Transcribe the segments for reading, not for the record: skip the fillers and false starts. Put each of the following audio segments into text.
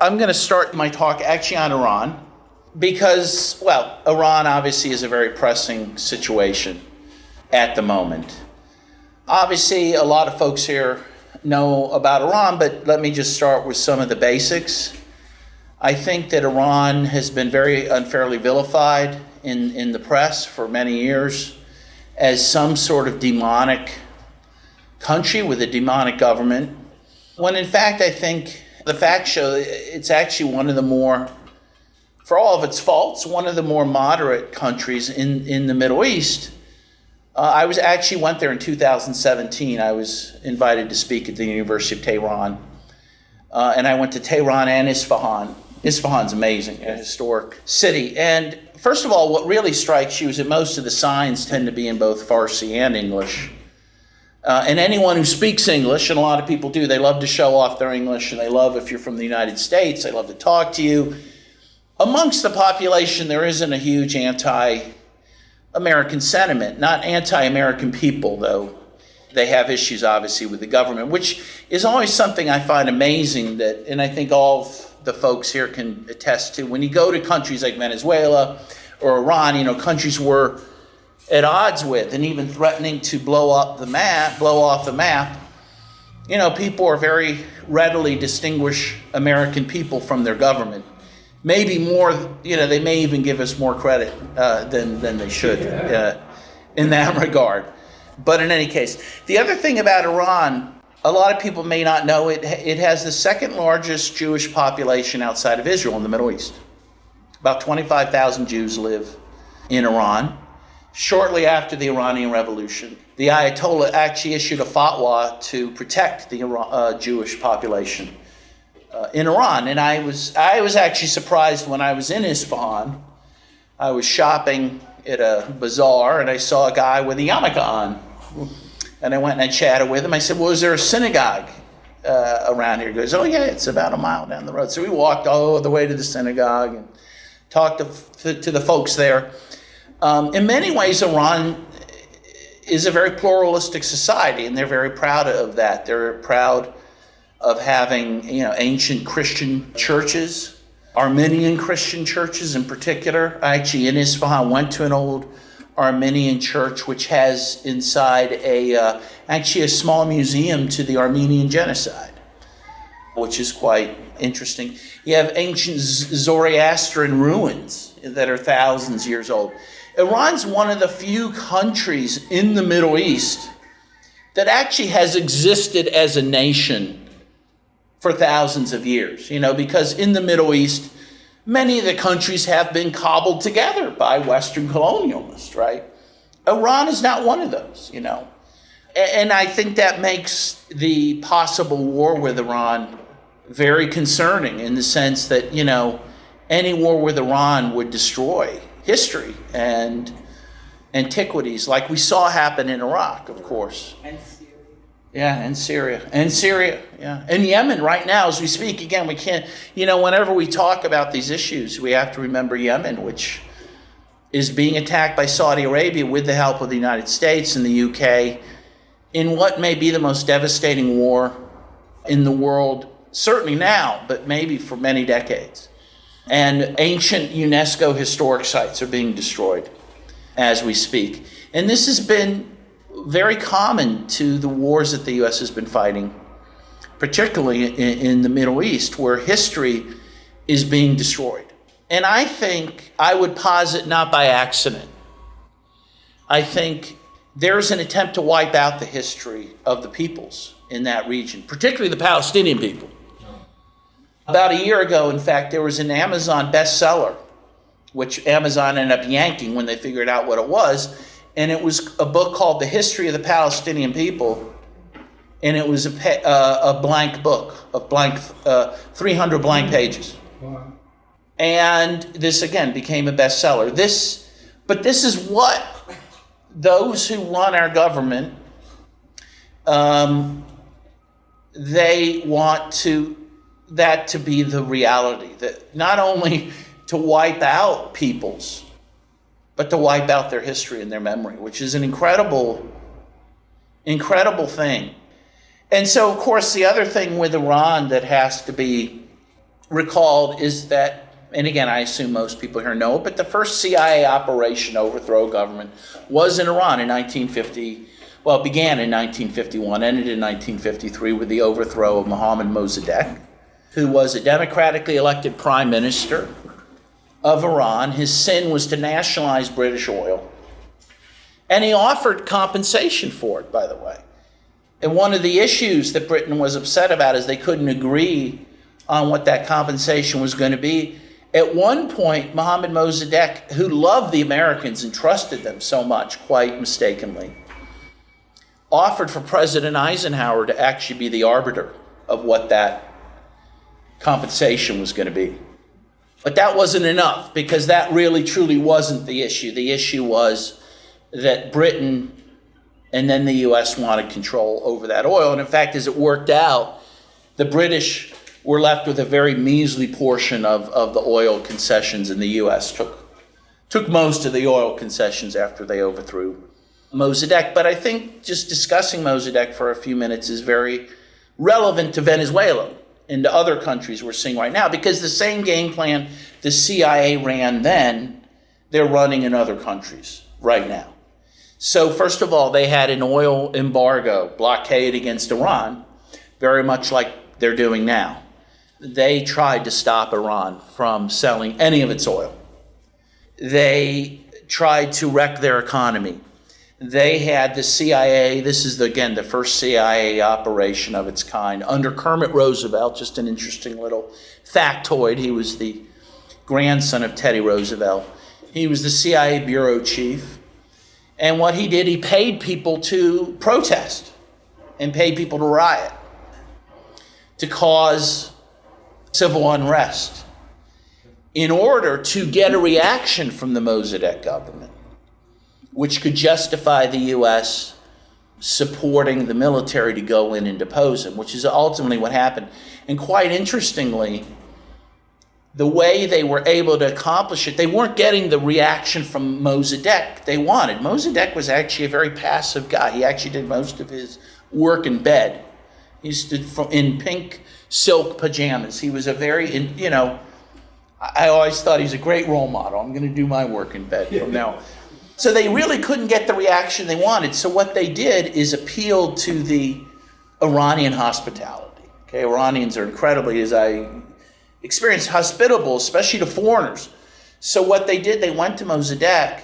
I'm going to start my talk actually on Iran because, well, Iran obviously is a very pressing situation at the moment. Obviously, a lot of folks here know about Iran, but let me just start with some of the basics. I think that Iran has been very unfairly vilified in the press for many years as some sort of demonic country with a demonic government, when in fact I think the facts show it's actually one of the more, for all of its faults, one of the more moderate countries in the Middle East. I went there in 2017. I was invited to speak at the University of Tehran. And I went to Tehran and Isfahan. Isfahan's amazing, a historic city. And first of all, what really strikes you is that most of the signs tend to be in both Farsi and English. And anyone who speaks English, and a lot of people do, they love to show off their English, and they love, if you're from the United States, they love to talk to you. Amongst the population, there isn't a huge anti-American sentiment, not anti-American people, though. They have issues, obviously, with the government, which is always something I find amazing that, and I think all of the folks here can attest to. When you go to countries like Venezuela or Iran, countries we're at odds with and even threatening to blow off the map, people are very readily distinguish American people from their government. Maybe more, they may even give us more credit than they should in that regard. But in any case, the other thing about Iran, a lot of people may not know, it has the second largest Jewish population outside of Israel in the Middle East. About 25,000 Jews live in Iran. Shortly after the Iranian Revolution, the Ayatollah actually issued a fatwa to protect the Jewish population in Iran. And I was actually surprised when I was in Isfahan. I was shopping at a bazaar and I saw a guy with a yarmulke on. And I went and I chatted with him. I said, well, is there a synagogue around here? He goes, oh yeah, it's about a mile down the road. So we walked all the way to the synagogue and talked to the folks there. In many ways, Iran is a very pluralistic society, and they're very proud of that. They're proud of having, ancient Christian churches, Armenian Christian churches in particular. I actually, in Isfahan, went to an old Armenian church which has inside actually a small museum to the Armenian genocide, which is quite interesting. You have ancient Zoroastrian ruins that are thousands of years old. Iran's one of the few countries in the Middle East that actually has existed as a nation for thousands of years, because in the Middle East, many of the countries have been cobbled together by Western colonialists, right? Iran is not one of those, And I think that makes the possible war with Iran very concerning in the sense that, any war with Iran would destroy history and antiquities like we saw happen in Iraq, of course. And Syria. Yeah, and Syria, yeah. And Yemen right now, as we speak, again, we can't, whenever we talk about these issues, we have to remember Yemen, which is being attacked by Saudi Arabia with the help of the United States and the UK in what may be the most devastating war in the world, certainly now, but maybe for many decades. And ancient UNESCO historic sites are being destroyed as we speak. And this has been very common to the wars that the U.S. has been fighting, particularly in the Middle East, where history is being destroyed. And I think I would posit not by accident. I think there's an attempt to wipe out the history of the peoples in that region, particularly the Palestinian people. About a year ago, in fact, there was an Amazon bestseller, which Amazon ended up yanking when they figured out what it was. And it was a book called The History of the Palestinian People. And it was a blank book of 300 blank pages. Wow. And this, again, became a bestseller. But this is what those who run our government, they want that to be the reality, that not only to wipe out peoples, but to wipe out their history and their memory, which is an incredible thing. And so, of course, the other thing with Iran that has to be recalled is that, and again, I assume most people here know it, but the first CIA operation to overthrow government was in Iran in 1950. Well, it began in 1951, ended in 1953 with the overthrow of Mohammad Mossadegh, who was a democratically elected prime minister of Iran. His sin was to nationalize British oil. And he offered compensation for it, by the way. And one of the issues that Britain was upset about is they couldn't agree on what that compensation was going to be. At one point, Mohammad Mossadegh, who loved the Americans and trusted them so much, quite mistakenly, offered for President Eisenhower to actually be the arbiter of what that compensation was going to be. But that wasn't enough, because that really truly wasn't the issue. The issue was that Britain and then the U.S. wanted control over that oil. And in fact, as it worked out, the British were left with a very measly portion of the oil concessions, and the U.S. took most of the oil concessions after they overthrew Mossadegh. But I think just discussing Mossadegh for a few minutes is very relevant to Venezuela and to other countries we're seeing right now, because the same game plan the CIA ran then, they're running in other countries right now. So first of all, they had an oil embargo, blockade against Iran, very much like they're doing now. They tried to stop Iran from selling any of its oil. They tried to wreck their economy. They had the CIA, this is again the first CIA operation of its kind, under Kermit Roosevelt, just an interesting little factoid. He was the grandson of Teddy Roosevelt. He was the CIA bureau chief. And what he did, he paid people to protest and paid people to riot, to cause civil unrest, in order to get a reaction from the Mossadegh government, which could justify the U.S. supporting the military to go in and depose him, which is ultimately what happened. And quite interestingly, the way they were able to accomplish it, they weren't getting the reaction from Mossadegh they wanted. Mossadegh was actually a very passive guy. He actually did most of his work in bed. He stood in pink silk pajamas. He was a very, I always thought he was a great role model. I'm going to do my work in bed from now on. So they really couldn't get the reaction they wanted. So what they did is appealed to the Iranian hospitality. Okay, Iranians are incredibly, as I experienced, hospitable, especially to foreigners. So what they did, they went to Mossadegh.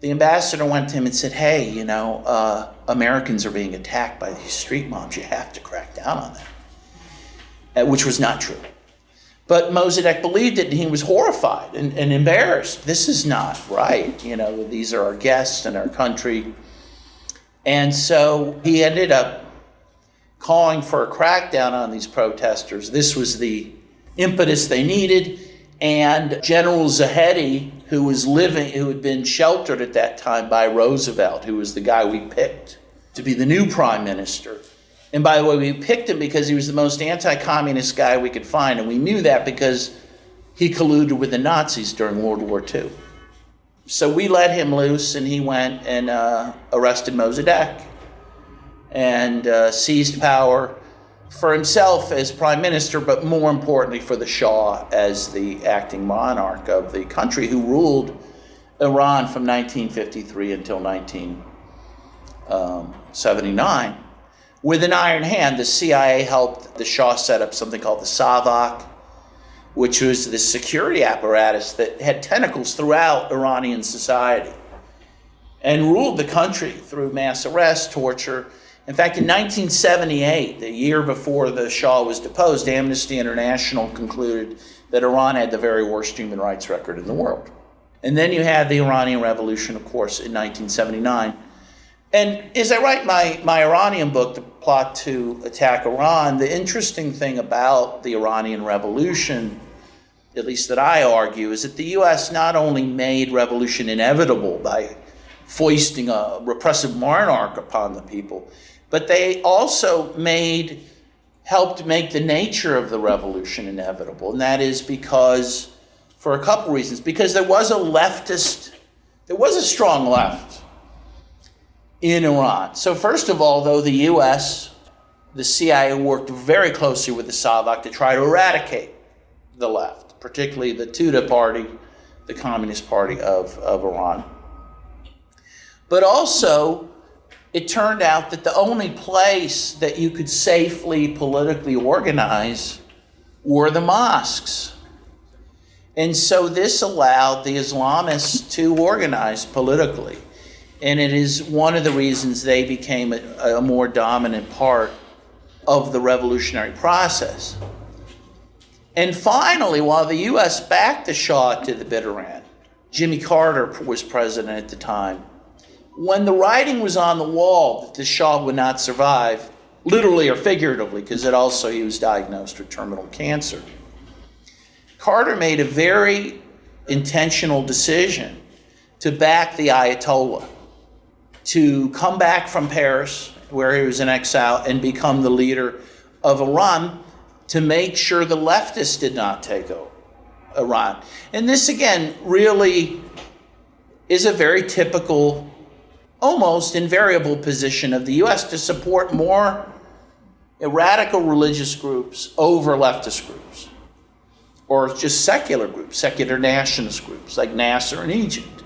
The ambassador went to him and said, hey, Americans are being attacked by these street mobs. You have to crack down on that, which was not true. But Mossadegh believed it, and he was horrified and embarrassed. This is not right. These are our guests in our country. And so he ended up calling for a crackdown on these protesters. This was the impetus they needed. And General Zahedi, who had been sheltered at that time by Roosevelt, who was the guy we picked to be the new prime minister. And by the way, we picked him because he was the most anti-communist guy we could find, and we knew that because he colluded with the Nazis during World War II. So we let him loose, and he went and arrested Mossadegh and seized power for himself as prime minister, but more importantly for the Shah as the acting monarch of the country, who ruled Iran from 1953 until 1979. With an iron hand, the CIA helped the Shah set up something called the SAVAK, which was the security apparatus that had tentacles throughout Iranian society and ruled the country through mass arrest, torture. In fact, in 1978, the year before the Shah was deposed, Amnesty International concluded that Iran had the very worst human rights record in the world. And then you had the Iranian Revolution, of course, in 1979. And as I write my Iranian book, The Plot to Attack Iran, the interesting thing about the Iranian Revolution, at least that I argue, is that the U.S. not only made revolution inevitable by foisting a repressive monarch upon the people, but they also helped make the nature of the revolution inevitable. And that is because, for a couple reasons, because there was a strong left in Iran. So first of all, though, the U.S., the CIA worked very closely with the SAVAK to try to eradicate the left, particularly the Tudeh party, the Communist Party of Iran. But also, it turned out that the only place that you could safely politically organize were the mosques. And so this allowed the Islamists to organize politically. And it is one of the reasons they became a more dominant part of the revolutionary process. And finally, while the U.S. backed the Shah to the bitter end, Jimmy Carter was president at the time, when the writing was on the wall that the Shah would not survive, literally or figuratively, because he was diagnosed with terminal cancer, Carter made a very intentional decision to back the Ayatollah, to come back from Paris, where he was in exile, and become the leader of Iran, to make sure the leftists did not take over Iran. And this, again, really is a very typical, almost invariable position of the U.S. to support more radical religious groups over leftist groups, or just secular groups, secular nationalist groups like Nasser in Egypt,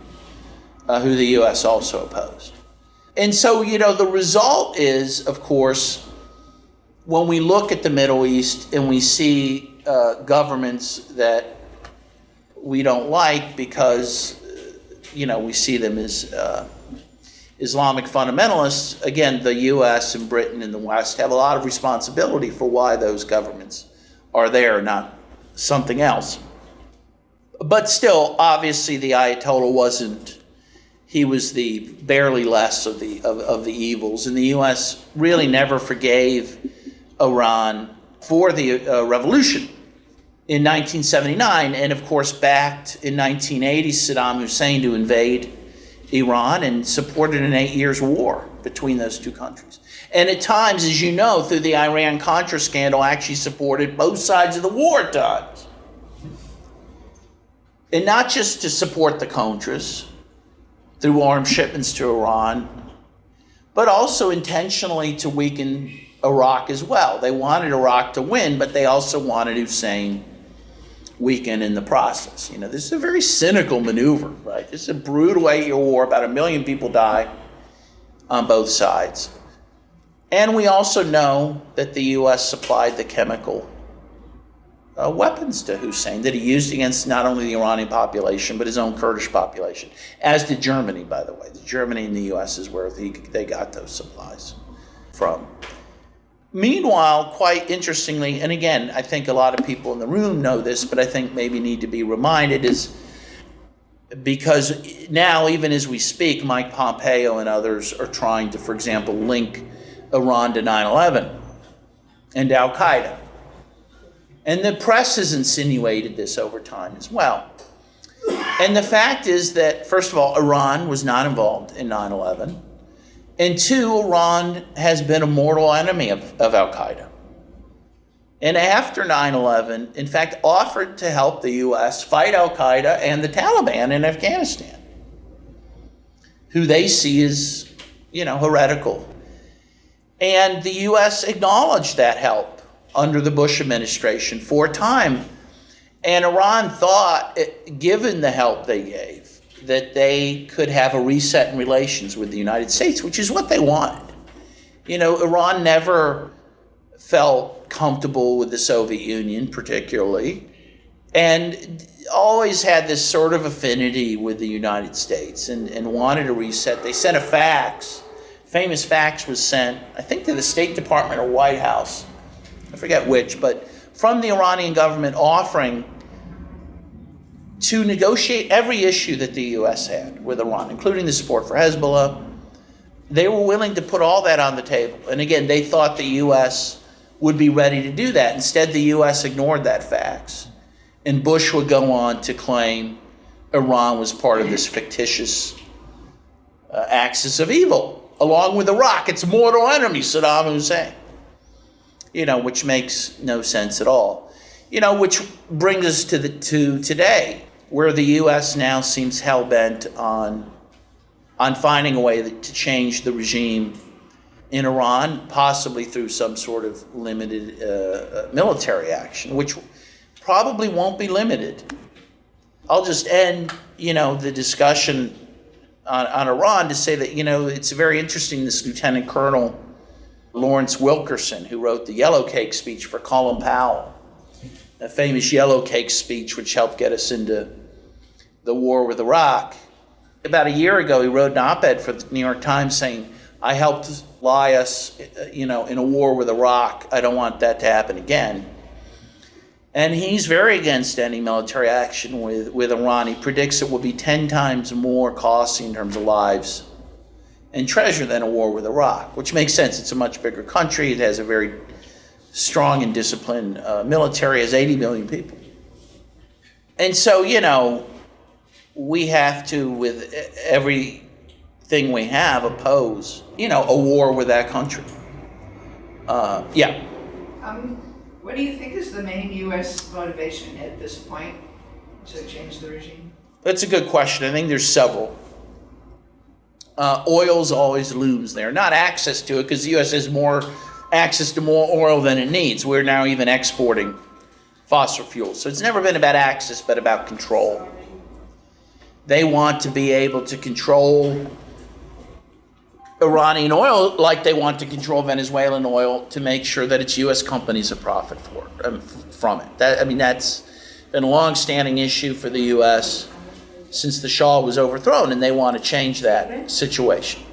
who the U.S. also opposed. And so, the result is, of course, when we look at the Middle East and we see governments that we don't like because, we see them as Islamic fundamentalists, again, the U.S. and Britain and the West have a lot of responsibility for why those governments are there, not something else. But still, obviously, the Ayatollah he was the barely less of the evils, and the U.S. really never forgave Iran for the revolution in 1979, and of course backed in 1980 Saddam Hussein to invade Iran and supported an 8 years war between those two countries. And at times, as you know, through the Iran-Contra scandal, actually supported both sides of the war at times. And not just to support the Contras through arms shipments to Iran, but also intentionally to weaken Iraq as well. They wanted Iraq to win, but they also wanted Hussein weakened in the process. This is a very cynical maneuver, right? This is a brutal 8-year war. About 1 million people die on both sides. And we also know that the U.S. supplied the chemical weapons to Hussein that he used against not only the Iranian population, but his own Kurdish population, as did Germany, by the way. Germany and the U.S. is where they got those supplies from. Meanwhile, quite interestingly, and again, I think a lot of people in the room know this, but I think maybe need to be reminded, is because now, even as we speak, Mike Pompeo and others are trying to, for example, link Iran to 9/11 and to Al-Qaeda. And the press has insinuated this over time as well. And the fact is that, first of all, Iran was not involved in 9/11. And two, Iran has been a mortal enemy of Al-Qaeda. And after 9/11, in fact, offered to help the U.S. fight Al-Qaeda and the Taliban in Afghanistan, who they see as, heretical. And the U.S. acknowledged that help under the Bush administration for a time. And Iran thought, given the help they gave, that they could have a reset in relations with the United States, which is what they wanted. Iran never felt comfortable with the Soviet Union particularly, and always had this sort of affinity with the United States and wanted a reset. They sent a fax. Famous fax was sent, I think, to the State Department or White House, I forget which, but from the Iranian government offering to negotiate every issue that the U.S. had with Iran, including the support for Hezbollah. They were willing to put all that on the table. And again, they thought the U.S. would be ready to do that. Instead, the U.S. ignored that fax. And Bush would go on to claim Iran was part of this fictitious axis of evil, along with Iraq, its mortal enemy, Saddam Hussein. Which makes no sense at all. Which brings us to today, where the U.S. now seems hell-bent on finding a way to change the regime in Iran, possibly through some sort of limited military action, which probably won't be limited. I'll just end, the discussion on Iran to say that, it's very interesting, this Lieutenant Colonel Lawrence Wilkerson, who wrote the Yellow Cake speech for Colin Powell, a famous Yellow Cake speech which helped get us into the war with Iraq. About a year ago, he wrote an op-ed for the New York Times saying, I helped lie us, in a war with Iraq. I don't want that to happen again. And he's very against any military action with Iran. He predicts it will be 10 times more costly in terms of lives and treasure than a war with Iraq, which makes sense. It's a much bigger country. It has a very strong and disciplined military, has 80 million people. And so, we have to, with everything we have, oppose, a war with that country. What do you think is the main U.S. motivation at this point to change the regime? That's a good question. I think there's several. Oil's always looms there. Not access to it, because the U.S. has more access to more oil than it needs. We're now even exporting fossil fuels. So it's never been about access, but about control. They want to be able to control Iranian oil like they want to control Venezuelan oil to make sure that it's U.S. companies that profit from it. That's been a long-standing issue for the U.S. since the Shah was overthrown, and they want to change that situation.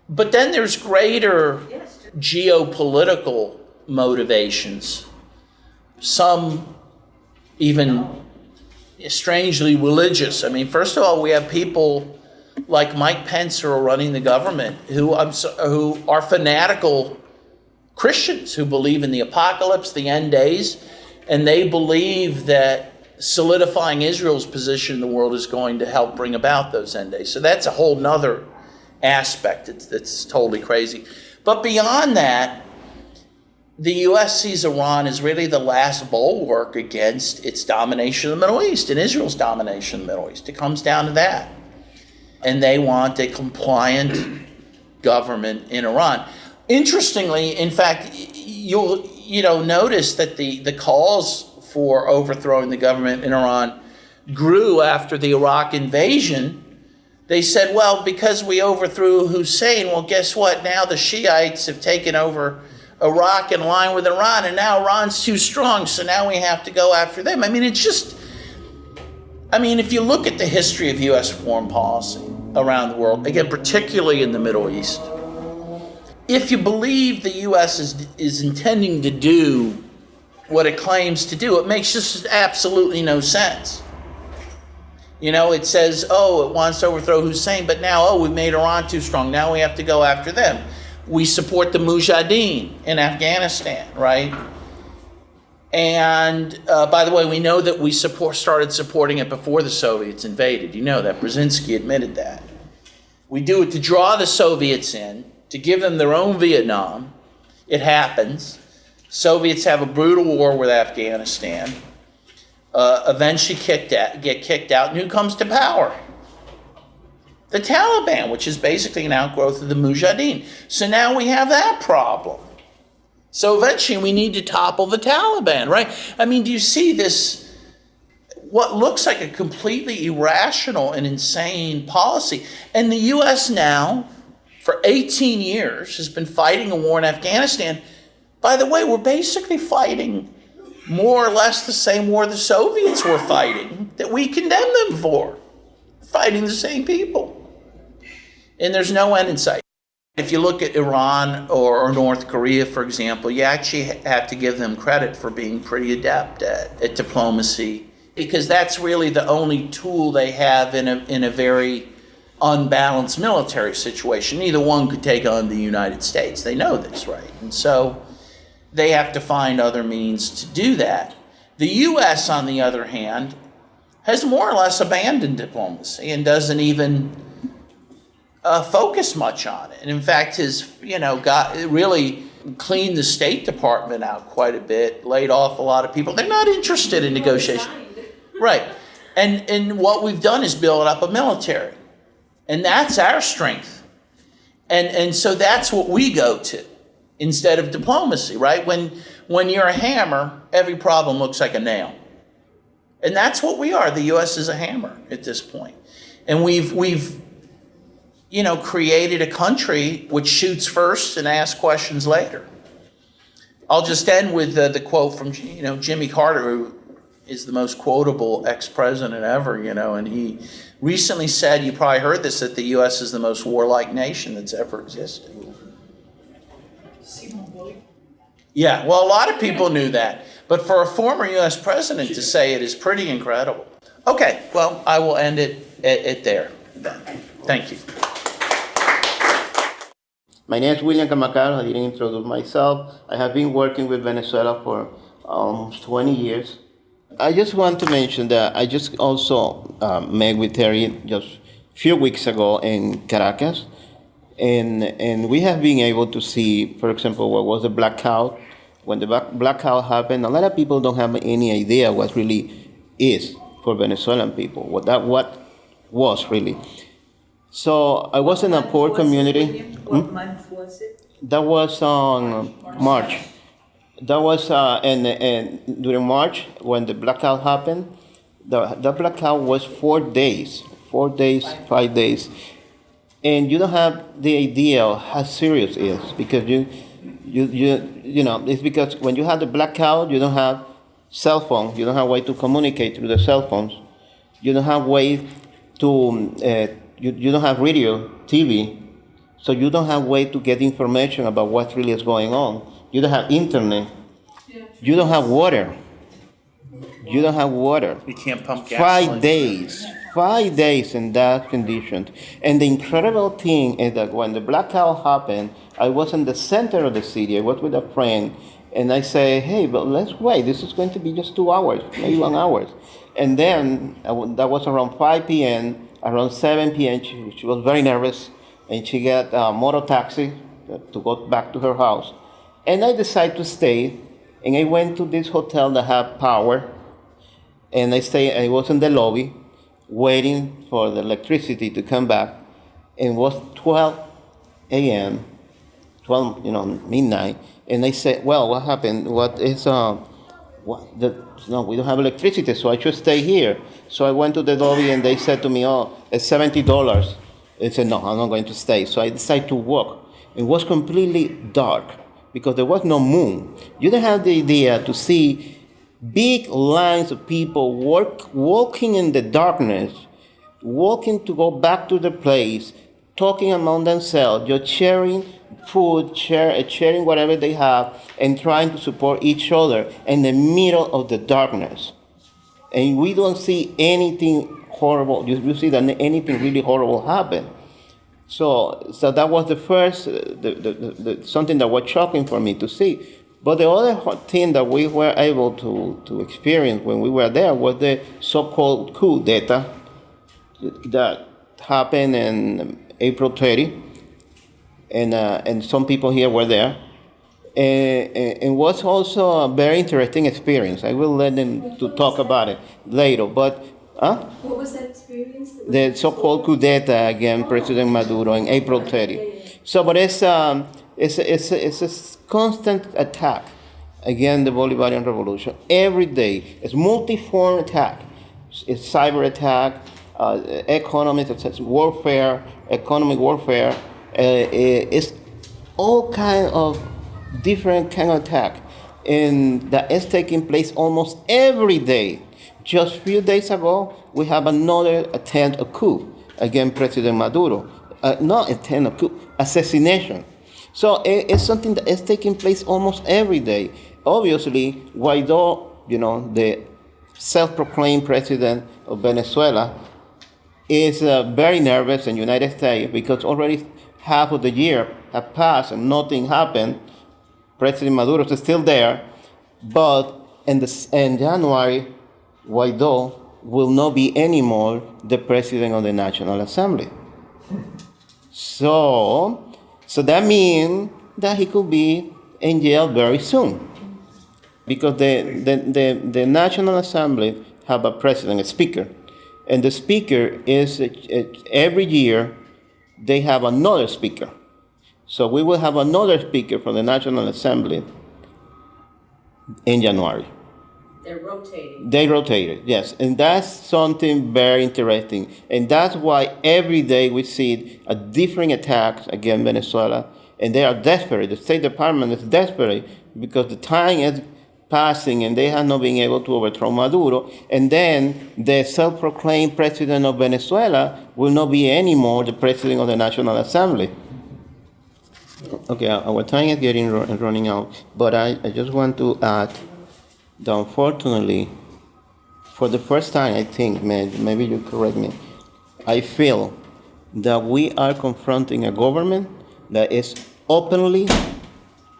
But then there's greater geopolitical motivations, some even strangely religious. First of all, we have people like Mike Pence who are running the government who are fanatical Christians who believe in the apocalypse, the end days, and they believe that solidifying Israel's position in the world is going to help bring about those end days. So that's a whole nother aspect that's totally crazy. But beyond that, the U.S. sees Iran as really the last bulwark against its domination of the Middle East and Israel's domination of the Middle East. It comes down to that. And they want a compliant government in Iran. Interestingly, in fact, you'll notice that the calls for overthrowing the government in Iran grew after the Iraq invasion. They said, well, because we overthrew Hussein, well, guess what? Now the Shiites have taken over Iraq in line with Iran, and now Iran's too strong, so now we have to go after them. If you look at the history of U.S. foreign policy around the world, again, particularly in the Middle East, if you believe the U.S. is intending to do what it claims to do, it makes just absolutely no sense. It says, it wants to overthrow Hussein, but now, we've made Iran too strong. Now we have to go after them. We support the Mujahideen in Afghanistan, right? And by the way, we know that we started supporting it before the Soviets invaded. You know that. Brzezinski admitted that. We do it to draw the Soviets in, to give them their own Vietnam. It happens. Soviets have a brutal war with Afghanistan. Eventually get kicked out. And who comes to power? The Taliban, which is basically an outgrowth of the Mujahideen. So now we have that problem. So eventually we need to topple the Taliban, right? Do you see this, what looks like a completely irrational and insane policy? And the U.S. now, for 18 years, has been fighting a war in Afghanistan. By the way, we're basically fighting more or less the same war the Soviets were fighting that we condemned them for. Fighting the same people. And there's no end in sight. If you look at Iran or North Korea, for example, you actually have to give them credit for being pretty adept at diplomacy, because that's really the only tool they have in a very unbalanced military situation. Neither one could take on the United States. They know this, right? And so they have to find other means to do that. The U.S., on the other hand, has more or less abandoned diplomacy and doesn't even focus much on it. And in fact, has really cleaned the State Department out quite a bit, laid off a lot of people. They're not interested in negotiation. Right. And what we've done is build up a military. And that's our strength. And so that's what we go to instead of diplomacy, right? When you're a hammer, every problem looks like a nail. And that's what we are. The U.S. is a hammer at this point. And we've created a country which shoots first and asks questions later. I'll just end with the quote from Jimmy Carter, who is the most quotable ex-president ever, and he recently said, you probably heard this, that the U.S. is the most warlike nation that's ever existed. Yeah, well, a lot of people knew that. But for a former U.S. president to say it is pretty incredible. Okay, well, I will end it there then. Thank you. My name is William Camacaro. I didn't introduce myself. I have been working with Venezuela for almost 20 years. I just want to mention that I just also met with Terry just a few weeks ago in Caracas. And we have been able to see, for example, what was the blackout. When the blackout happened, a lot of people don't have any idea what really is for Venezuelan people, what was really. So I was in a poor community. What month was it? That was on March. That was and during March when the blackout happened. The blackout was 4 days, 5 days, and you don't have the idea of how serious it is because it's because when you have the blackout, you don't have cell phones, you don't have way to communicate through the cell phones, you don't have way to you don't have radio, TV, so you don't have way to get information about what really is going on. You don't have internet. You don't have water. You don't have water. You can't pump gas. 5 days in that condition. And the incredible thing is that when the blackout happened, I was in the center of the city. I was with a friend, and I say, hey, but let's wait. This is going to be just 2 hours, maybe 1 hour. And then that was around 5 p.m., around 7 p.m., she was very nervous, and she got a motor taxi to go back to her house. And I decided to stay, and I went to this hotel that had power, and I was in the lobby waiting for the electricity to come back, and it was 12 a.m., midnight, and I said, well, what happened? We don't have electricity, so I should stay here. So I went to the lobby, and they said to me, oh, it's $70. I said, no, I'm not going to stay. So I decided to walk. It was completely dark because there was no moon. You don't have the idea to see big lines of people walking in the darkness, walking to go back to the place, talking among themselves, just sharing food, sharing whatever they have, and trying to support each other in the middle of the darkness. And we don't see anything horrible. You see that anything really horrible happen. So that was the first, something that was shocking for me to see. But the other thing that we were able to experience when we were there was the so-called coup d'etat that happened in April 30. And some people here were there. And was also a very interesting experience. I will let them to talk about it later. But what was that experience? The so-called coup d'etat against President Maduro in April 30. So, but it's a constant attack against the Bolivarian revolution every day. It's multi-form attack. It's cyber attack, economic warfare. It's all kind of different kind of attack, and that is taking place almost every day. Just a few days ago, we have another attempt at coup against President Maduro. Not attempt at coup, assassination. So it's something that is taking place almost every day. Obviously, Guaido, the self-proclaimed president of Venezuela, is very nervous in the United States because already half of the year have passed and nothing happened. President Maduro is still there, but in January, Guaido will not be anymore the president of the National Assembly. So that means that he could be in jail very soon, because the National Assembly have a president, a speaker, and the speaker is every year they have another speaker. So we will have another speaker from the National Assembly in January. They're rotating. They rotated, yes. And that's something very interesting. And that's why every day we see a different attacks against Venezuela. And they are desperate. The State Department is desperate because the time is passing and they have not been able to overthrow Maduro. And then the self-proclaimed president of Venezuela will not be anymore the president of the National Assembly. Okay, our time is running out. But I just want to add that unfortunately, for the first time, I think, maybe you correct me, I feel that we are confronting a government that is openly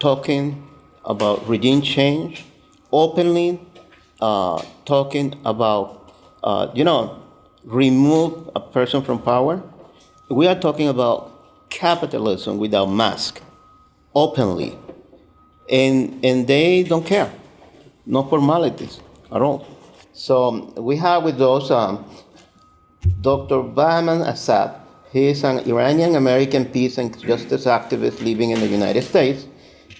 talking about regime change, openly talking about, remove a person from power. We are talking about capitalism without mask, openly. And they don't care. No formalities at all. So we have with us Dr. Bahman Azad. He is an Iranian-American peace and justice activist living in the United States.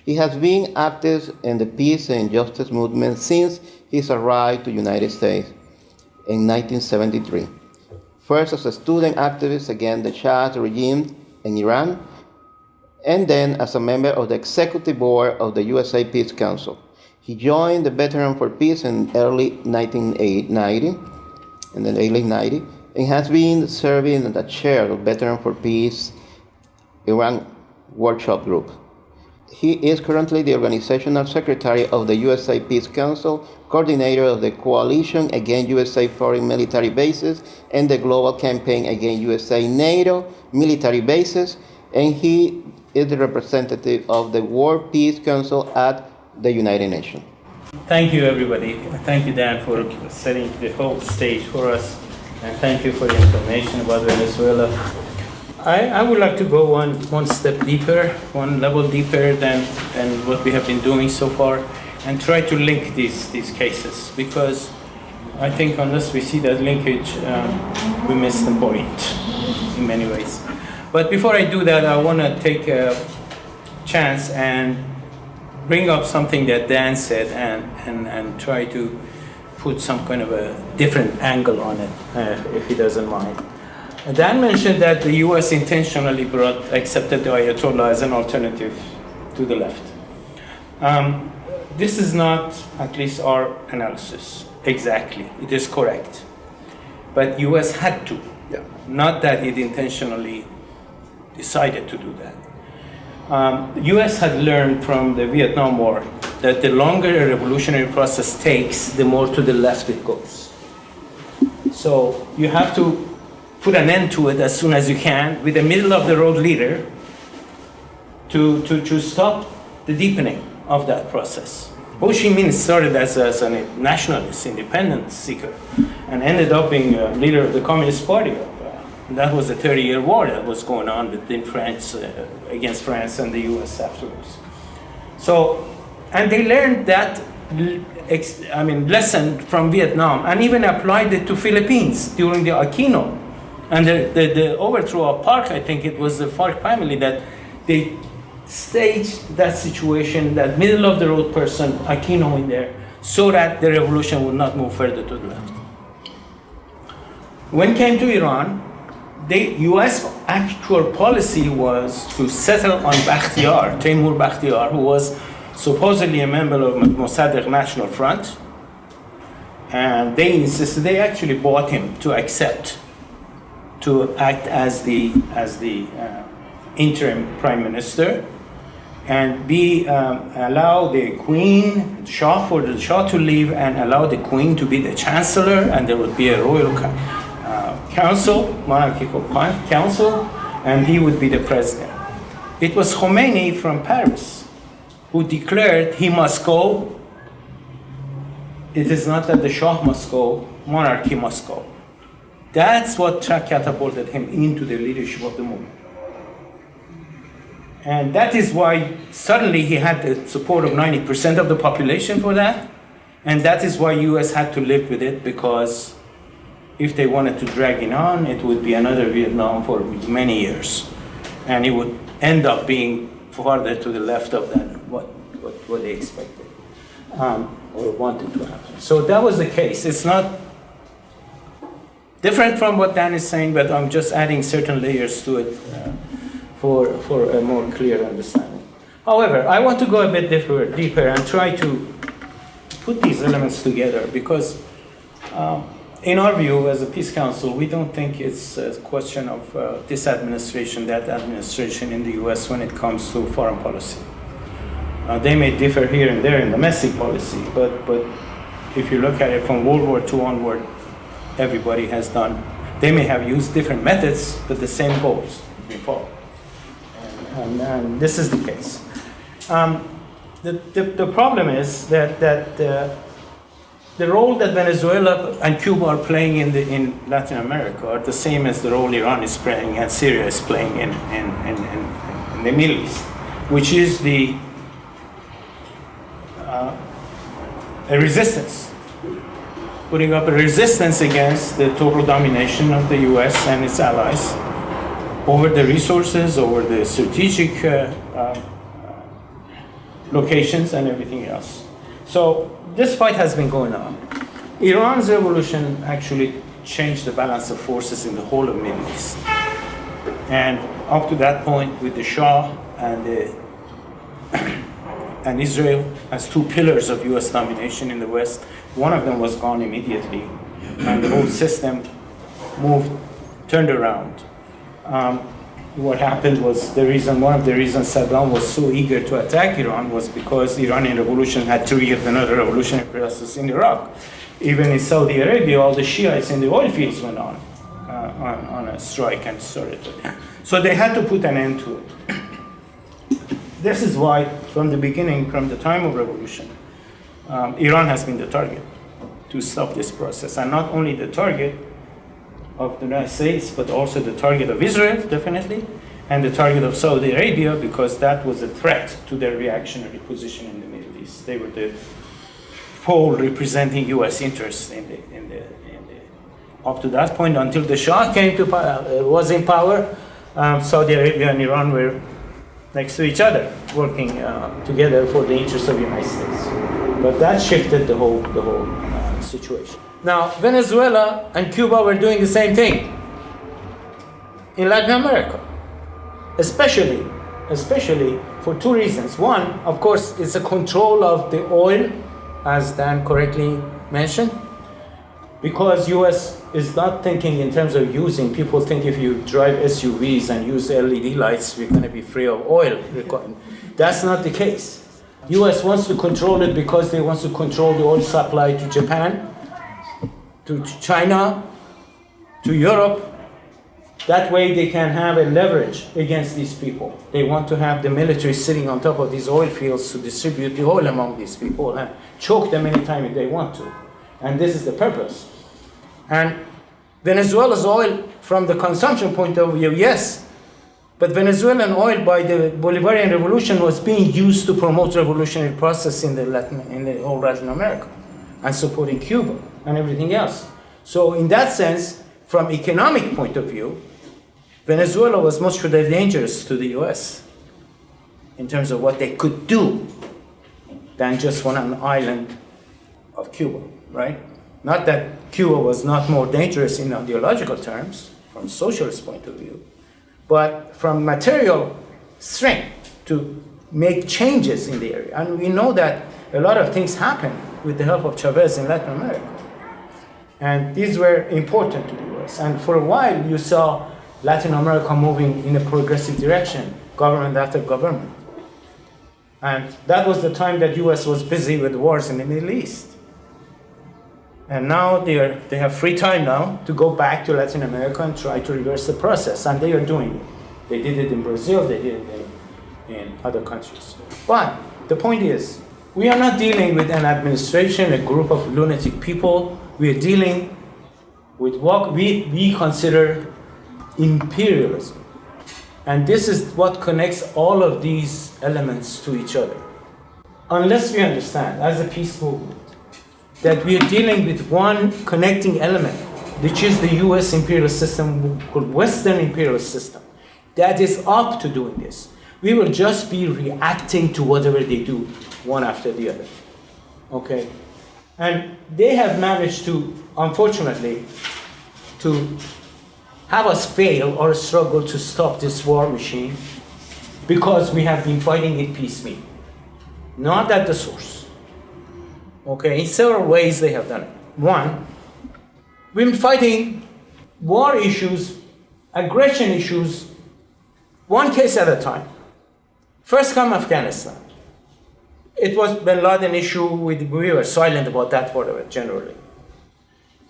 He has been active in the peace and justice movement since his arrival to the United States in 1973. First as a student activist against the Shah regime in Iran, and then as a member of the executive board of the USA Peace Council. He joined the Veteran for Peace in early 1990, and has been serving as the chair of Veteran for Peace Iran Workshop Group. He is currently the organizational secretary of the USA Peace Council, coordinator of the Coalition Against USA Foreign Military Bases, and the Global Campaign Against USA NATO Military Bases, and he is the representative of the World Peace Council at the United Nations. Thank you, everybody. Thank you, Dan, for setting the whole stage for us. And thank you for the information about Venezuela. I would like to go one step deeper, one level deeper than what we have been doing so far, and try to link these cases, because I think unless we see that linkage, we miss the point in many ways. But before I do that, I want to take a chance and bring up something that Dan said and try to put some kind of a different angle on it, if he doesn't mind. Dan mentioned that the U.S. intentionally accepted the Ayatollah as an alternative to the left. This is not, at least our analysis, exactly. It is correct. But U.S. had to, not that it intentionally decided to do that. U.S. had learned from the Vietnam War that the longer a revolutionary process takes, the more to the left it goes. So you have to put an end to it as soon as you can with a middle-of-the-road leader to stop the deepening of that process. Ho Chi Minh started as a nationalist, independence seeker, and ended up being a leader of the Communist Party. That was the 30-year war that was going on within France, against France and the U.S. afterwards. So, and they learned that lesson from Vietnam and even applied it to Philippines during the Aquino. And the overthrow of Park, I think it was the Park family that they staged that situation, that middle-of-the-road person, Aquino in there, so that the revolution would not move further to the left. When it came to Iran, the U.S. actual policy was to settle on Bakhtiar, Timur Bakhtiar, who was supposedly a member of Mossadegh National Front, and they insisted, they actually bought him to accept to act as the interim prime minister and allow the queen, for the Shah to leave and allow the queen to be the chancellor, and there would be a royal council, monarchical council, and he would be the president. It was Khomeini from Paris who declared he must go. It is not that the Shah must go, monarchy must go. That's what catapulted him into the leadership of the movement. And that is why suddenly he had the support of 90% of the population for that. And that is why US had to live with it, because if they wanted to drag it on, it would be another Vietnam for many years. And it would end up being farther to the left of that, what they expected. or wanted to happen. So that was the case. It's not different from what Dan is saying, but I'm just adding certain layers to it for a more clear understanding. However, I want to go a bit deeper and try to put these elements together because in our view as a peace council, we don't think it's a question of this administration, that administration in the US when it comes to foreign policy. They may differ here and there in domestic policy, but if you look at it from World War II onward, everybody has done. They may have used different methods, but the same goals before. And this is the case. The problem is that the role that Venezuela and Cuba are playing in Latin America are the same as the role Iran is playing and Syria is playing in the Middle East, which is a resistance, putting up a resistance against the total domination of the US and its allies over the resources, over the strategic locations and everything else. So this fight has been going on. Iran's revolution actually changed the balance of forces in the whole of the Middle East. And up to that point, with the Shah and Israel as two pillars of US domination in the West, one of them was gone immediately, and the whole system turned around. What happened was one of the reasons Saddam was so eager to attack Iran was because the Iranian revolution had triggered another revolutionary process in Iraq. Even in Saudi Arabia, all the Shiites in the oil fields went on a strike and started. So they had to put an end to it. This is why, from the beginning, from the time of revolution, Iran has been the target to stop this process. And not only the target of the United States, but also the target of Israel, definitely, and the target of Saudi Arabia, because that was a threat to their reactionary position in the Middle East. They were the pole representing U.S. interests up to that point, until the Shah was in power. Saudi Arabia and Iran were next to each other, working together for the interests of the United States. But that shifted the whole situation. Now, Venezuela and Cuba were doing the same thing in Latin America, especially for two reasons. One, of course, is the control of the oil, as Dan correctly mentioned, because US is not thinking in terms of using. People think if you drive SUVs and use LED lights, we're going to be free of oil. That's not the case. US wants to control it because they want to control the oil supply to Japan, to China, to Europe. That way they can have a leverage against these people. They want to have the military sitting on top of these oil fields to distribute the oil among these people and choke them anytime if they want to. And this is the purpose. And Venezuela's oil, from the consumption point of view, yes, but Venezuelan oil by the Bolivarian Revolution was being used to promote revolutionary process in the whole Latin America and supporting Cuba and everything else. So in that sense, from economic point of view, Venezuela was much more dangerous to the US in terms of what they could do than just on an island of Cuba, right? Not that Cuba was not more dangerous in ideological terms, from socialist point of view, but from material strength to make changes in the area. And we know that a lot of things happened with the help of Chavez in Latin America. And these were important to the US. And for a while, you saw Latin America moving in a progressive direction, government after government. And that was the time that US was busy with wars in the Middle East. And now they have free time now to go back to Latin America and try to reverse the process. And they are doing it. They did it in Brazil, they did it in other countries. But the point is, we are not dealing with an administration, a group of lunatic people. We are dealing with what we consider imperialism. And this is what connects all of these elements to each other. Unless we understand, as a peace movement, that we are dealing with one connecting element, which is the US imperial system, called Western imperial system, that is up to doing this. We will just be reacting to whatever they do, one after the other. okay? And they have managed to, unfortunately, to have us fail or struggle to stop this war machine because we have been fighting it piecemeal, not at the source. Okay, in several ways they have done it. One, we've been fighting war issues, aggression issues, one case at a time. First come Afghanistan. It was Bin Laden issue, we were silent about that whatever, generally.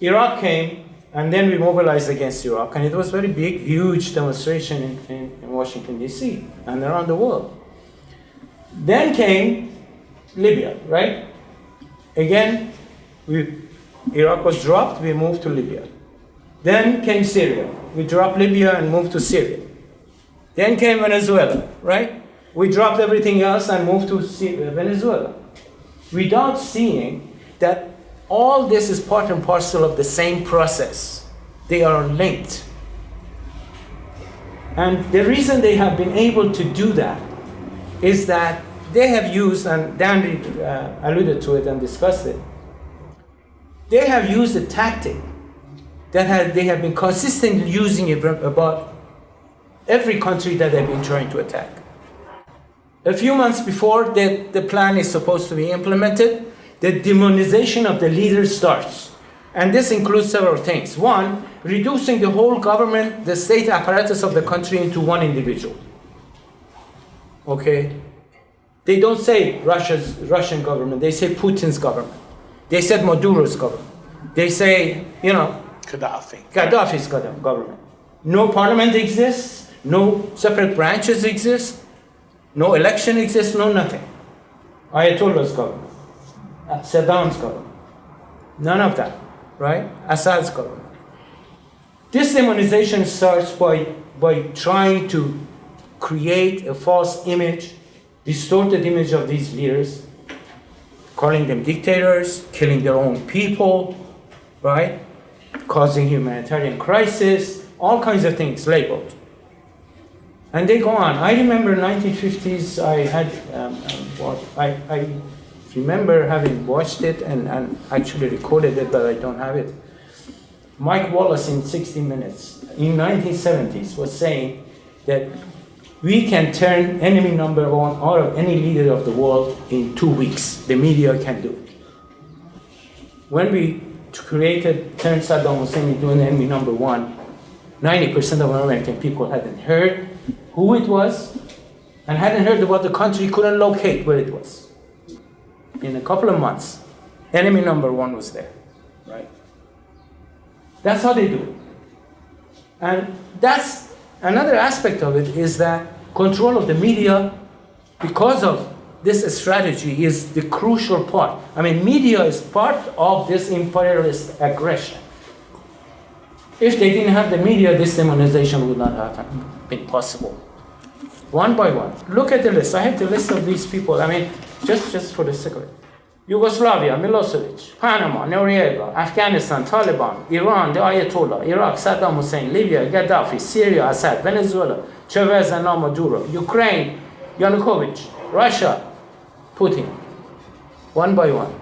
Iraq came, and then we mobilized against Iraq, and it was very big, huge demonstration in Washington, D.C., and around the world. Then came Libya, right? Again, Iraq was dropped, we moved to Libya. Then came Syria. We dropped Libya and moved to Syria. Then came Venezuela, right? We dropped everything else and moved to Venezuela, without seeing that all this is part and parcel of the same process. They are linked. And the reason they have been able to do that is that they have used, and Dan alluded to it and discussed it, they have used a tactic that they have been consistently using it about every country that they've been trying to attack. A few months before the plan is supposed to be implemented, the demonization of the leader starts. And this includes several things. One, reducing the whole government, the state apparatus of the country into one individual. Okay? They don't say Russian government, they say Putin's government. They said Maduro's government. They say, Gaddafi's government. No parliament exists, no separate branches exist, no election exists, no nothing. Ayatollah's government, Saddam's government, none of that, right? Assad's government. This demonization starts by trying to create a false image, distorted image of these leaders, calling them dictators, killing their own people, right? Causing humanitarian crisis, all kinds of things labeled. And they go on. I remember 1950s, I remember having watched it and actually recorded it, but I don't have it. Mike Wallace in 60 Minutes in 1970s was saying that we can turn enemy number one out of any leader of the world in 2 weeks. The media can do it. When we turned Saddam Hussein into an enemy number one, 90% of American people hadn't heard who it was and hadn't heard about the country, couldn't locate where it was. In a couple of months, enemy number one was there, right? That's how they do it. And that's another aspect of it, is that control of the media, because of this strategy, is the crucial part. I mean, media is part of this imperialist aggression. If they didn't have the media, this demonization would not have been possible. One by one. Look at the list. I have the list of these people. I mean, just for the sake of it. Yugoslavia, Milosevic, Panama, Noriega, Afghanistan, Taliban, Iran, the Ayatollah, Iraq, Saddam Hussein, Libya, Gaddafi, Syria, Assad, Venezuela, Chavez and now Maduro, Ukraine, Yanukovych, Russia, Putin. One by one.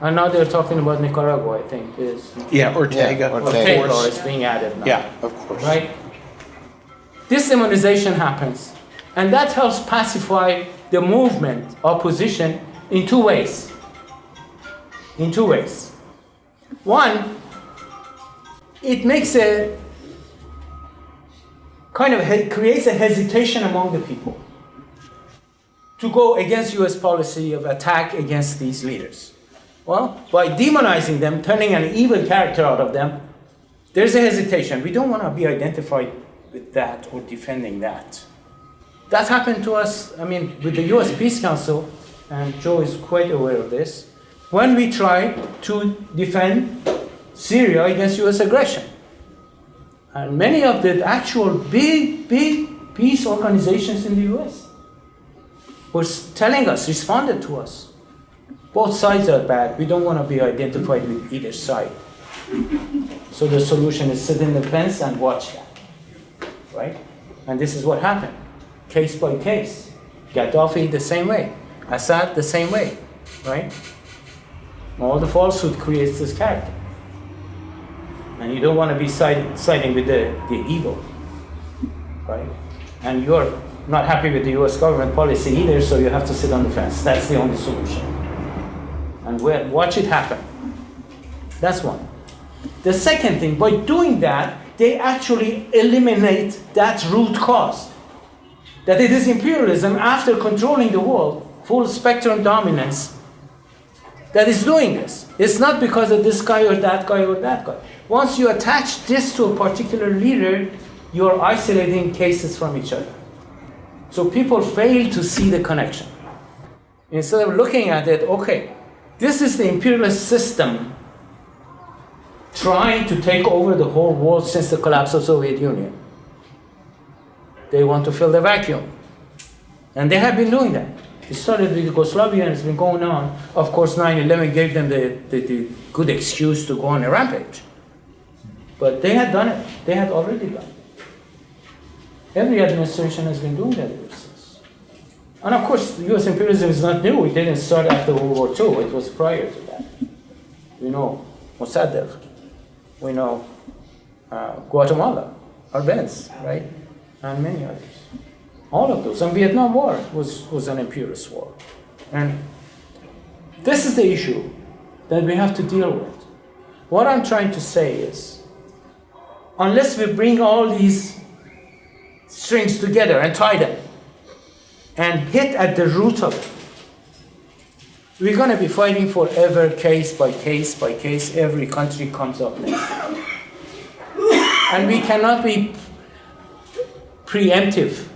And now they're talking about Nicaragua, I think. Ortega. Yeah, Ortega. Ortega is being added now. Yeah, of course. Right? This demonization happens, and that helps pacify the movement, opposition, in two ways. In two ways. One, it makes a kind of creates a hesitation among the people to go against U.S. policy of attack against these leaders. Well, by demonizing them, turning an evil character out of them, there's a hesitation. We don't want to be identified with that or defending that. That happened to us, I mean, with the U.S. Peace Council, and Joe is quite aware of this, when we tried to defend Syria against U.S. aggression. And many of the actual big peace organizations in the U.S. were telling us, responded to us, both sides are bad, we don't want to be identified with either side. So the solution is sit in the fence and watch that, right? And this is what happened, case by case. Gaddafi the same way, Assad the same way. right? All the falsehood creates this character. And you don't want to be siding with the evil, right? And you're not happy with the US government policy either, so you have to sit on the fence. That's the only solution. And watch it happen. That's one. The second thing, by doing that, they actually eliminate that root cause. That it is imperialism after controlling the world, full spectrum dominance, that is doing this. It's not because of this guy or that guy or that guy. Once you attach this to a particular leader, you're isolating cases from each other. So people fail to see the connection. Instead of looking at it, okay, this is the imperialist system trying to take over the whole world since the collapse of the Soviet Union. They want to fill the vacuum. And they have been doing that. It started with Yugoslavia and it's been going on. Of course, 9/11 gave them the good excuse to go on a rampage. But they had done it. They had already done it. Every administration has been doing that ever since. And of course, US imperialism is not new. It didn't start after World War II. It was prior to that. We know Mossadegh. We know Guatemala, Arbenz, right? And many others. All of those. And Vietnam War was an imperialist war. And this is the issue that we have to deal with. What I'm trying to say is, unless we bring all these strings together and tie them and hit at the root of it, we're going to be fighting forever, case by case by case. Every country comes up next. And we cannot be preemptive.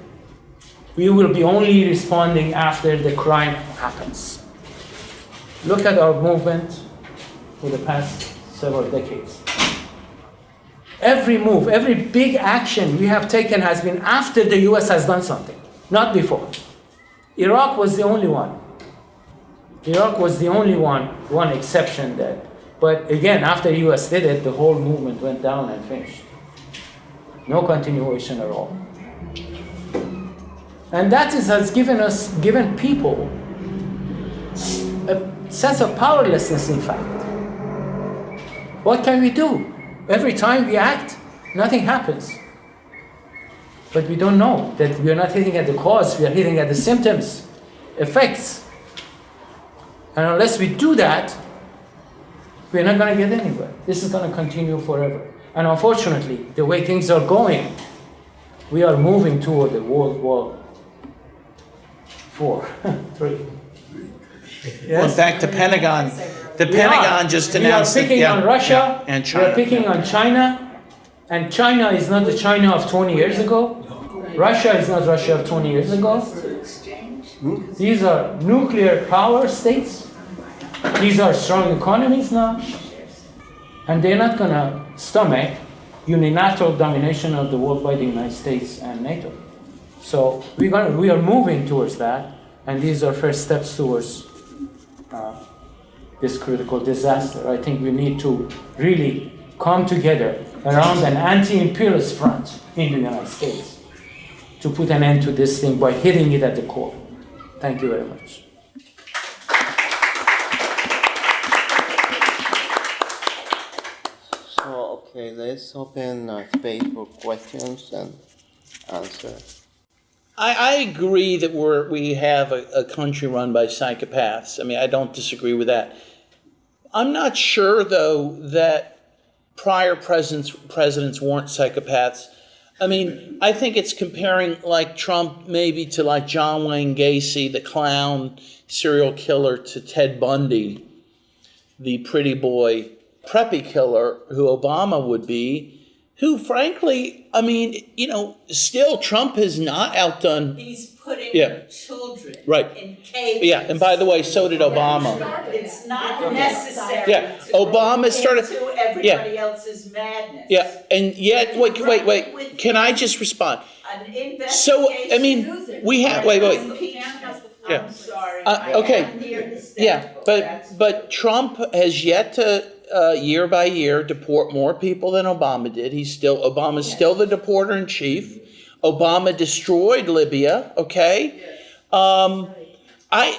We will be only responding after the crime happens. Look at our movement for the past several decades. Every move, every big action we have taken has been after the US has done something, not before. Iraq was the only one. Iraq was the only one exception that, but again, after the US did it, the whole movement went down and finished. No continuation at all. And that has given people a sense of powerlessness, in fact. What can we do? Every time we act, nothing happens. But we don't know that we are not hitting at the cause, we are hitting at the symptoms, effects. And unless we do that, we're not going to get anywhere. This is going to continue forever. And unfortunately, the way things are going, we are moving toward the World War III. Well, in fact, the Pentagon just announced we are picking on Russia, and China. we are picking on China, and China is not the China of 20 years ago. Russia is not Russia of 20 years ago. These are nuclear power states. These are strong economies now. And they're not going to stomach unilateral domination of the world by the United States and NATO. So we are moving towards that, and these are first steps towards this critical disaster. I think we need to really come together around an anti-imperialist front in the United States to put an end to this thing by hitting it at the core. Thank you very much. So, okay, let's open space for questions and answers. I agree that we have a country run by psychopaths. I mean, I don't disagree with that. I'm not sure, though, that prior presidents weren't psychopaths. I mean, I think it's comparing like Trump maybe to like John Wayne Gacy, the clown serial killer, to Ted Bundy, the pretty boy preppy killer who Obama would be, who frankly, I mean, still Trump has not outdone. He's putting children in cages. Yeah, and by the way, so did Obama. It's not necessary to Obama started into everybody else's madness. Yeah, and yet, wait. Can I just respond? An investigation. So, I mean, we have, wait. I'm sorry. But Trump has yet to, year by year, deport more people than Obama did. Obama's still the deporter in chief. Obama destroyed Libya, okay?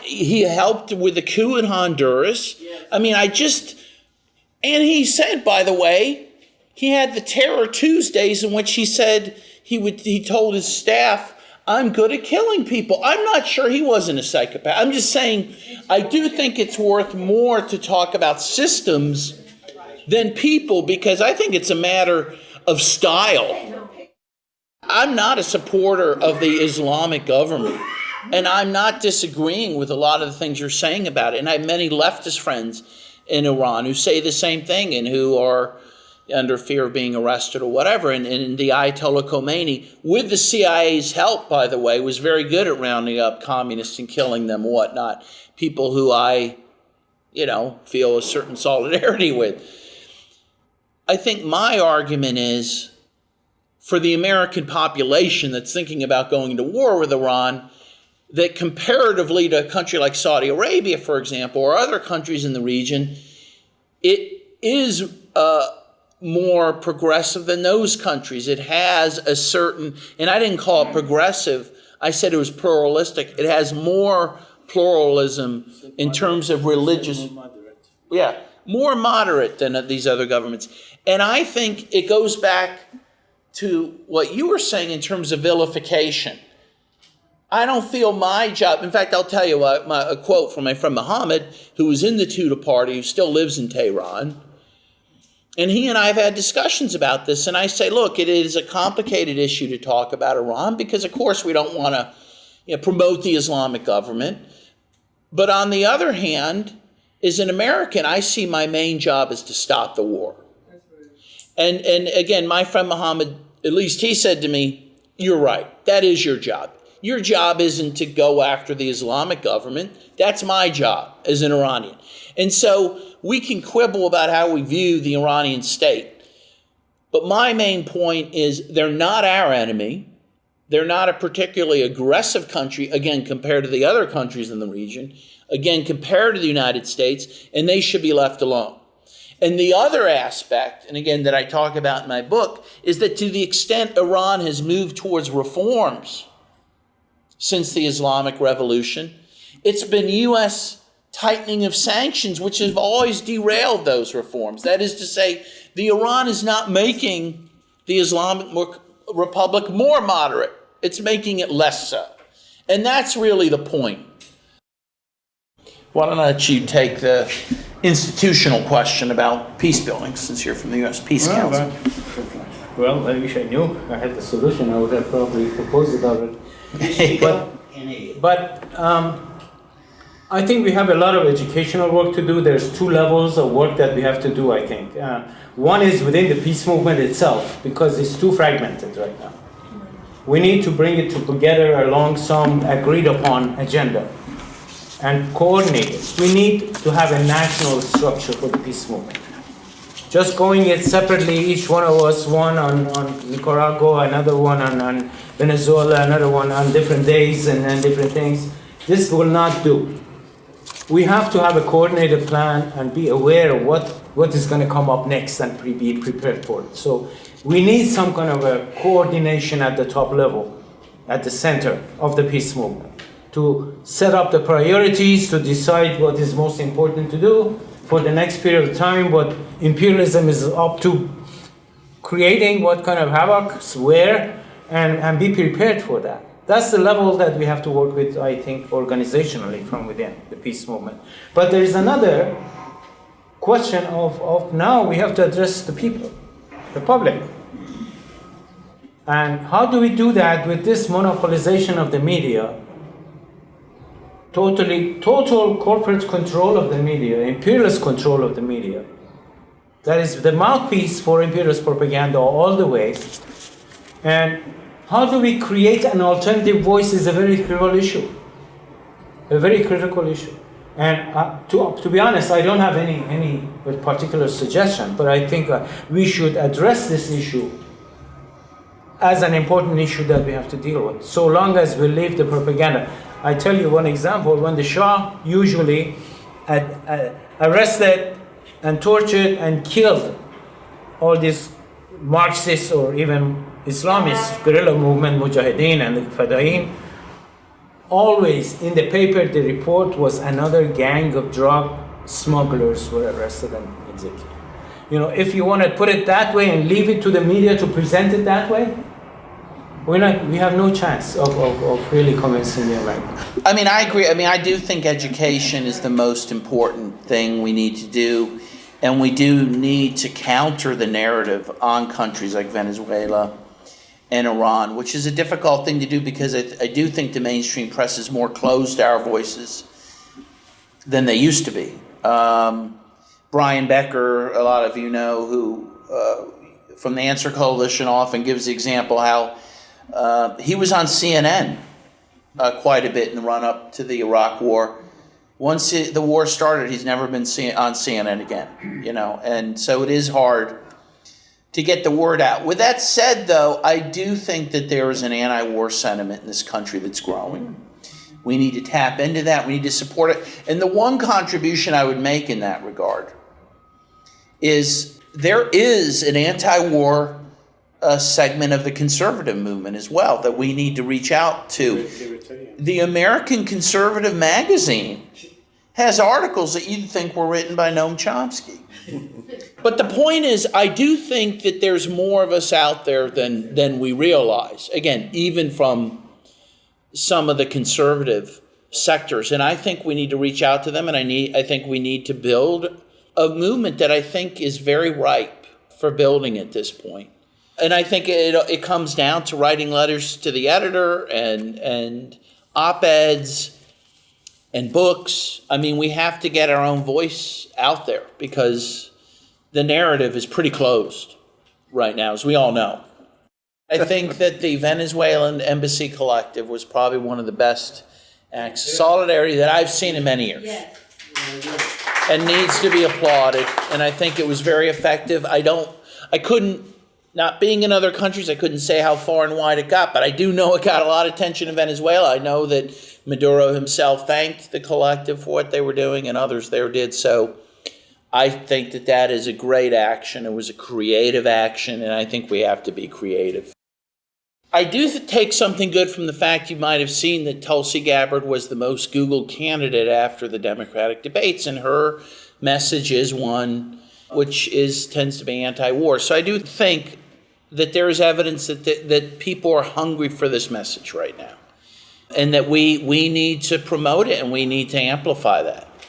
He helped with the coup in Honduras. I mean, and he said, by the way, he had the Terror Tuesdays in which he said he told his staff, I'm good at killing people. I'm not sure he wasn't a psychopath. I'm just saying, I do think it's worth more to talk about systems than people, because I think it's a matter of style. I'm not a supporter of the Islamic government, and I'm not disagreeing with a lot of the things you're saying about it. And I have many leftist friends in Iran who say the same thing and who are under fear of being arrested or whatever. And the Ayatollah Khomeini, with the CIA's help, by the way, was very good at rounding up communists and killing them and whatnot. People who I, feel a certain solidarity with. I think my argument is, for the American population that's thinking about going to war with Iran, that comparatively to a country like Saudi Arabia, for example, or other countries in the region, it is more progressive than those countries. It has a certain, and I didn't call it progressive, I said it was pluralistic. It has more pluralism in terms of religious, more moderate than these other governments. And I think it goes back to what you were saying in terms of vilification. I don't feel my job, in fact, I'll tell you a quote from my friend Muhammad, who was in the Tudeh party, who still lives in Tehran. And he and I have had discussions about this. And I say, look, it is a complicated issue to talk about Iran because, of course, we don't want to promote the Islamic government. But on the other hand, as an American, I see my main job is to stop the war. And again, my friend Muhammad, at least he said to me, you're right, that is your job. Your job isn't to go after the Islamic government. That's my job as an Iranian. And so we can quibble about how we view the Iranian state. But my main point is they're not our enemy. They're not a particularly aggressive country, again, compared to the other countries in the region, again, compared to the United States, and they should be left alone. And the other aspect, and again, that I talk about in my book, is that to the extent Iran has moved towards reforms since the Islamic Revolution, it's been U.S. tightening of sanctions, which have always derailed those reforms. That is to say, the Iran is not making the Islamic Republic more moderate. It's making it less so. And that's really the point. Why don't I let you take the institutional question about peace building, since you're from the U.S. Peace Council. Well, I wish I knew I had the solution. I would have probably proposed it already. But I think we have a lot of educational work to do. There's two levels of work that we have to do, I think. One is within the peace movement itself, because it's too fragmented right now. We need to bring it together along some agreed upon agenda and coordinate it. We need to have a national structure for the peace movement. Just going it separately, each one of us, one on Nicaragua, another one on Venezuela, another one on different days and different things, this will not do. We have to have a coordinated plan and be aware of what is going to come up next and be prepared for it. So we need some kind of a coordination at the top level, at the center of the peace movement, to set up the priorities, to decide what is most important to do for the next period of time, what imperialism is up to creating, what kind of havoc, where, and be prepared for that. That's the level that we have to work with, I think, organizationally from within the peace movement. But there is another question of now we have to address the people, the public. And how do we do that with this monopolization of the media? Total corporate control of the media, imperialist control of the media. That is the mouthpiece for imperialist propaganda all the way. And how do we create an alternative voice is a very critical issue. A very critical issue. And to be honest, I don't have any particular suggestion, but I think we should address this issue as an important issue that we have to deal with, so long as we leave the propaganda. I tell you one example. When the Shah usually arrested and tortured and killed all these Marxists or even Islamist guerrilla movement, Mujahideen and the Fadain, always in the paper, the report was another gang of drug smugglers were arrested and executed. You know, if you want to put it that way and leave it to the media to present it that way, we have no chance of really convincing the Americans. I mean, I agree. I mean, I do think education is the most important thing we need to do. And we do need to counter the narrative on countries like Venezuela and Iran, which is a difficult thing to do because I do think the mainstream press is more closed to our voices than they used to be. Brian Becker, a lot of you know, who from the Answer Coalition often gives the example how he was on CNN quite a bit in the run-up to the Iraq War. Once the war started, he's never been on CNN again, you know, and so it is hard to get the word out. With that said, though, I do think that there is an anti-war sentiment in this country that's growing. We need to tap into that. We need to support it. And the one contribution I would make in that regard is there is an anti-war segment of the conservative movement as well that we need to reach out to. The American Conservative Magazine has articles that you'd think were written by Noam Chomsky. But the point is, I do think that there's more of us out there than we realize. Again, even from some of the conservative sectors. And I think we need to reach out to them, and I think we need to build a movement that I think is very ripe for building at this point. And I think it comes down to writing letters to the editor and op-eds and books. I mean, we have to get our own voice out there because the narrative is pretty closed right now, as we all know. I think that the Venezuelan Embassy Collective was probably one of the best acts of solidarity that I've seen in many years. Yes. And needs to be applauded. And I think it was very effective. I couldn't, not being in other countries, I couldn't say how far and wide it got, but I do know it got a lot of attention in Venezuela. I know that Maduro himself thanked the collective for what they were doing, and others there did. So I think that is a great action. It was a creative action, and I think we have to be creative. I do take something good from the fact you might have seen that Tulsi Gabbard was the most Googled candidate after the Democratic debates, and her message is one which tends to be anti-war. So I do think that there is evidence that people are hungry for this message right now, and that we need to promote it and we need to amplify that.